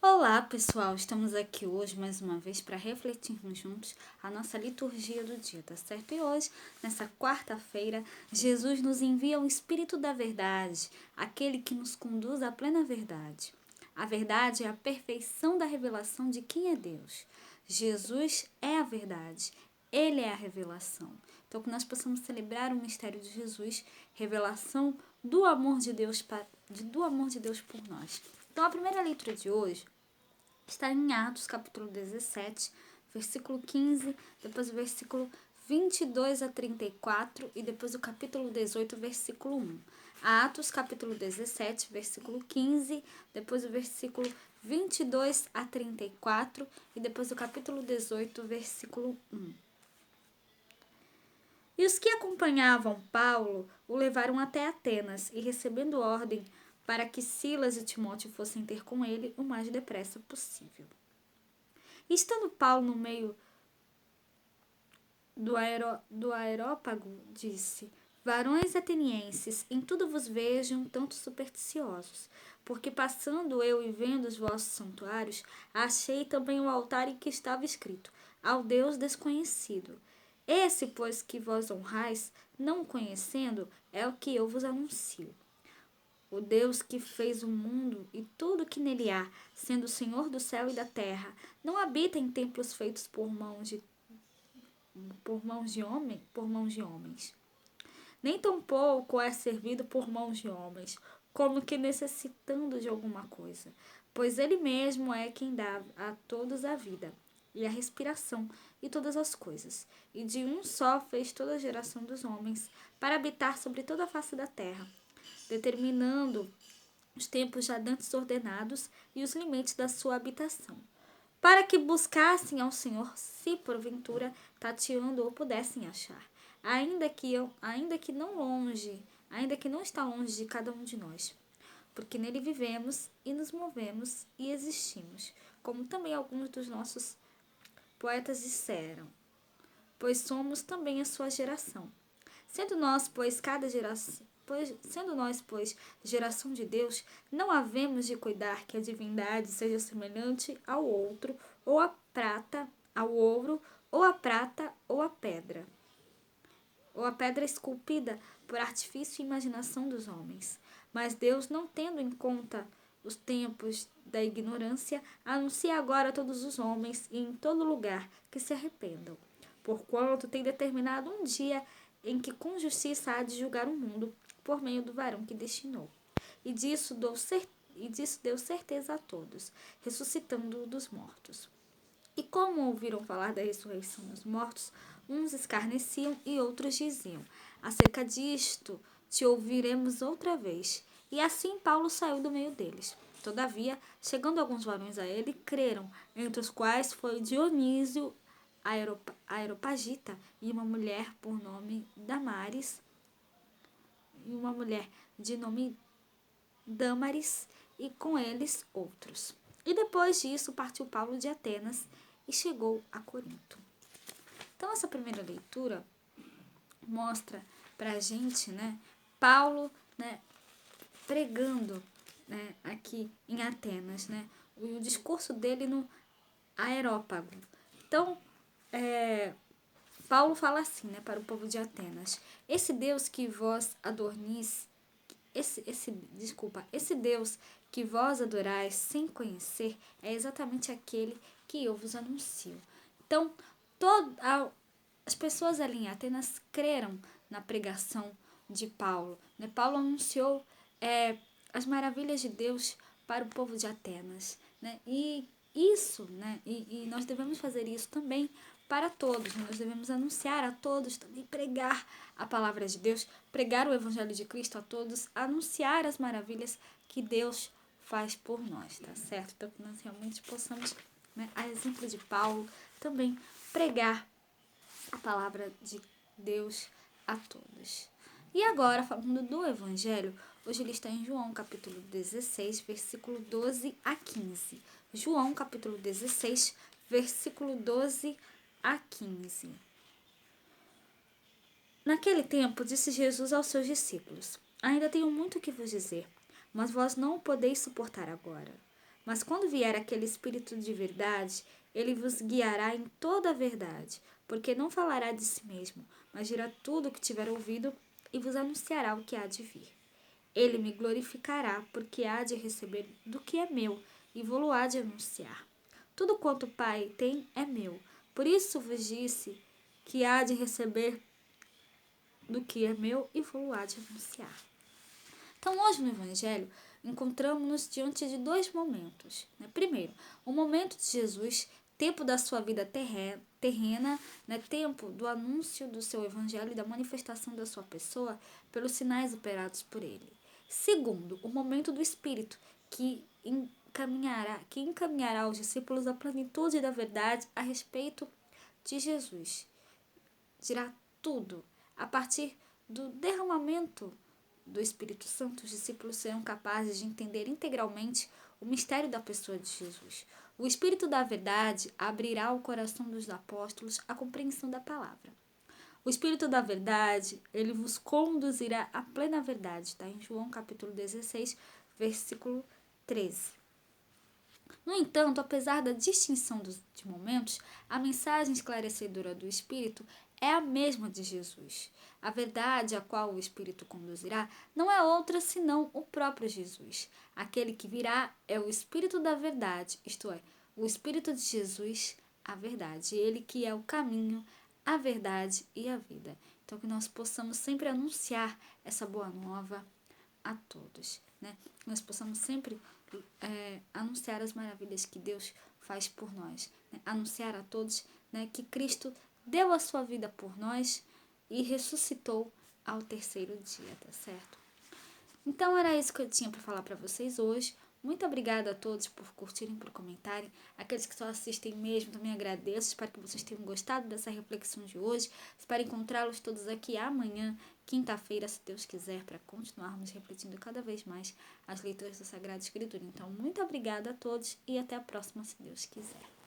Olá, pessoal! Estamos aqui hoje mais uma vez para refletirmos juntos a nossa liturgia do dia, tá certo? E hoje, nessa quarta-feira, Jesus nos envia o Espírito da Verdade, aquele que nos conduz à plena verdade. A verdade é a perfeição da revelação de quem é Deus. Jesus é a verdade, ele é a revelação. Então, que nós possamos celebrar o mistério de Jesus, revelação do amor de Deus, do amor de Deus por nós. Então, a primeira leitura de hoje está em Atos, capítulo 17, versículo 15, depois o versículo 22 a 34 e depois o capítulo 18, versículo 1. Atos, capítulo 17, versículo 15, depois o versículo 22 a 34 e depois o capítulo 18, versículo 1. E os que acompanhavam Paulo o levaram até Atenas e, recebendo ordem para que Silas e Timóteo fossem ter com ele o mais depressa possível. E estando Paulo no meio do aerópago, disse: Varões atenienses, em tudo vos vejo um tanto supersticiosos, porque passando eu e vendo os vossos santuários, achei também o altar em que estava escrito: Ao Deus desconhecido. Esse, pois, que vós honrais, não conhecendo, é o que eu vos anuncio. O Deus que fez o mundo e tudo que nele há, sendo o Senhor do céu e da terra, não habita em templos feitos por mãos de homens. Nem tampouco é servido por mãos de homens, como que necessitando de alguma coisa, pois ele mesmo é quem dá a todos a vida e a respiração e todas as coisas. E de um só fez toda a geração dos homens para habitar sobre toda a face da terra, determinando os tempos já dantes ordenados e os limites da sua habitação, para que buscassem ao Senhor, se porventura tateando ou pudessem achar, ainda que não está longe de cada um de nós, porque nele vivemos e nos movemos e existimos, como também alguns dos nossos poetas disseram, pois somos também a sua geração. Sendo nós, pois, geração de Deus, não havemos de cuidar que a divindade seja semelhante ao outro, ou a prata, ao ouro, ou a prata, ou a pedra esculpida por artifício e imaginação dos homens. Mas Deus, não tendo em conta os tempos da ignorância, anuncia agora a todos os homens e em todo lugar que se arrependam, porquanto tem determinado um dia em que com justiça há de julgar o mundo por meio do varão que destinou. E disso deu certeza a todos, ressuscitando-o dos mortos. E como ouviram falar da ressurreição dos mortos, uns escarneciam e outros diziam: Acerca disto te ouviremos outra vez. E assim Paulo saiu do meio deles. Todavia, chegando alguns varões a ele, creram, entre os quais foi Dionísio Aeropagita e uma mulher por nome Damaris, e uma mulher de nome Damaris, e com eles outros. E depois disso partiu Paulo de Atenas e chegou a Corinto. Então essa primeira leitura mostra pra gente, Paulo, pregando, aqui em Atenas, o discurso dele no Aerópago. Então, Paulo fala assim, para o povo de Atenas: Esse Deus que vós adornis, esse Deus que vós adorais sem conhecer é exatamente aquele que eu vos anuncio. Então, as pessoas ali em Atenas creram na pregação de Paulo. Paulo anunciou as maravilhas de Deus para o povo de Atenas. E isso, e nós devemos fazer isso também para todos. Nós devemos anunciar a todos, também pregar a palavra de Deus, pregar o Evangelho de Cristo a todos, anunciar as maravilhas que Deus faz por nós, tá certo? Então, que nós realmente possamos, a exemplo de Paulo, também pregar a palavra de Deus a todos. E agora, falando do Evangelho, hoje ele está em João, capítulo 16, versículo 12 a 15. João, capítulo 16, versículo 12 a 15. Naquele tempo, disse Jesus aos seus discípulos: Ainda tenho muito que vos dizer, mas vós não o podeis suportar agora. Mas quando vier aquele Espírito de verdade, ele vos guiará em toda a verdade, porque não falará de si mesmo, mas dirá tudo o que tiver ouvido e vos anunciará o que há de vir. Ele me glorificará, porque há de receber do que é meu e vou-lo há de anunciar. Tudo quanto o Pai tem é meu. Por isso vos disse que há de receber do que é meu e vou-lo há de anunciar. Então, hoje no Evangelho, encontramos-nos diante de dois momentos. Primeiro, o momento de Jesus, tempo da sua vida terrena, tempo do anúncio do seu Evangelho e da manifestação da sua pessoa pelos sinais operados por ele. Segundo, o momento do Espírito, que encaminhará os discípulos à plenitude da verdade a respeito de Jesus. Dirá tudo. A partir do derramamento do Espírito Santo, os discípulos serão capazes de entender integralmente o mistério da pessoa de Jesus. O Espírito da verdade abrirá o coração dos apóstolos à compreensão da palavra. O Espírito da verdade, ele vos conduzirá à plena verdade, está em João capítulo 16, versículo 13. No entanto, apesar da distinção de momentos, a mensagem esclarecedora do Espírito é a mesma de Jesus. A verdade a qual o Espírito conduzirá não é outra senão o próprio Jesus. Aquele que virá é o Espírito da verdade, isto é, o Espírito de Jesus, a verdade. Ele que é o caminho, a verdade e a vida. Então, que nós possamos sempre anunciar essa boa nova a todos, Que nós possamos sempre anunciar as maravilhas que Deus faz por nós, anunciar a todos, que Cristo deu a sua vida por nós e ressuscitou ao terceiro dia, tá certo? Então era isso que eu tinha para falar para vocês hoje. Muito obrigada a todos por curtirem, por comentarem. Aqueles que só assistem mesmo, também agradeço. Espero que vocês tenham gostado dessa reflexão de hoje. Espero encontrá-los todos aqui amanhã, quinta-feira, se Deus quiser, para continuarmos refletindo cada vez mais as leituras da Sagrada Escritura. Então, muito obrigada a todos e até a próxima, se Deus quiser.